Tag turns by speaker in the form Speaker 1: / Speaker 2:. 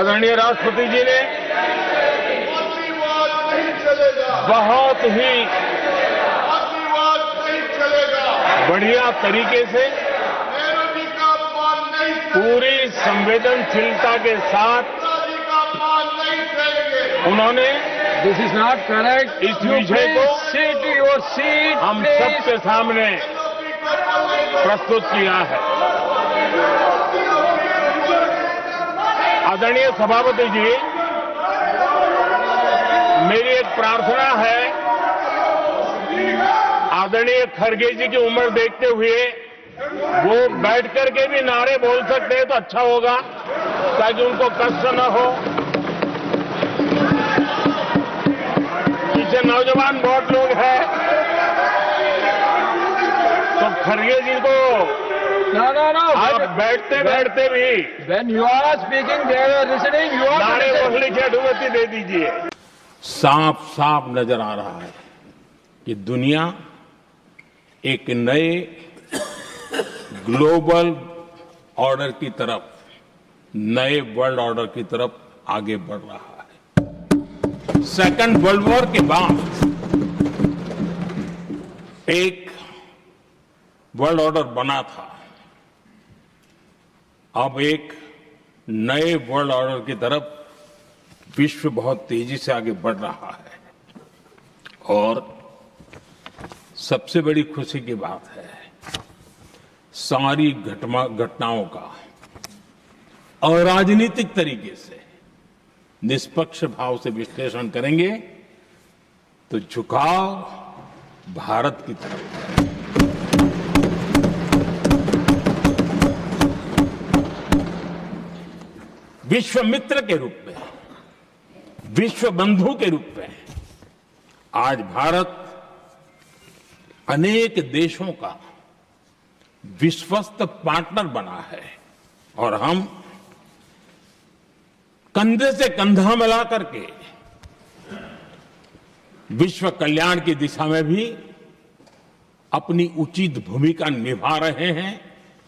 Speaker 1: आदरणीय राष्ट्रपति जी ने बहुत ही बढ़िया तरीके से पूरी संवेदनशीलता के साथ उन्होंने
Speaker 2: दिस इज नॉट करेक्ट।
Speaker 1: इस विषय को
Speaker 2: सीट योर सीट
Speaker 1: हम सबके सामने प्रस्तुत किया है। आदरणीय सभापति जी, मेरी एक प्रार्थना है, आदरणीय खड़गे जी की उम्र देखते हुए वो बैठ करके भी नारे बोल सकते हैं तो अच्छा होगा, ताकि उनको कष्ट न हो। पीछे नौजवान बहुत लोग हैं, तो खड़गे जी को
Speaker 2: No.
Speaker 1: आप बैठते बैठते भी
Speaker 2: When you are speaking, they are listening. You are
Speaker 1: नारे
Speaker 2: listening.
Speaker 1: बोलने की अनुमति दे दीजिए। साफ साफ नजर आ रहा है कि दुनिया एक नए ग्लोबल ऑर्डर की तरफ, नए वर्ल्ड ऑर्डर की तरफ आगे बढ़ रहा है। सेकंड वर्ल्ड वॉर के बाद एक वर्ल्ड ऑर्डर बना था, अब एक नए वर्ल्ड ऑर्डर की तरफ विश्व बहुत तेजी से आगे बढ़ रहा है। और सबसे बड़ी खुशी की बात है, सारी घटनाओं का अराजनीतिक तरीके से निष्पक्ष भाव से विश्लेषण करेंगे तो झुकाव भारत की तरफ है। विश्व मित्र के रूप में, विश्व बंधु के रूप में आज भारत अनेक देशों का विश्वस्त पार्टनर बना है और हम कंधे से कंधा मिला करके विश्व कल्याण की दिशा में भी अपनी उचित भूमिका निभा रहे हैं।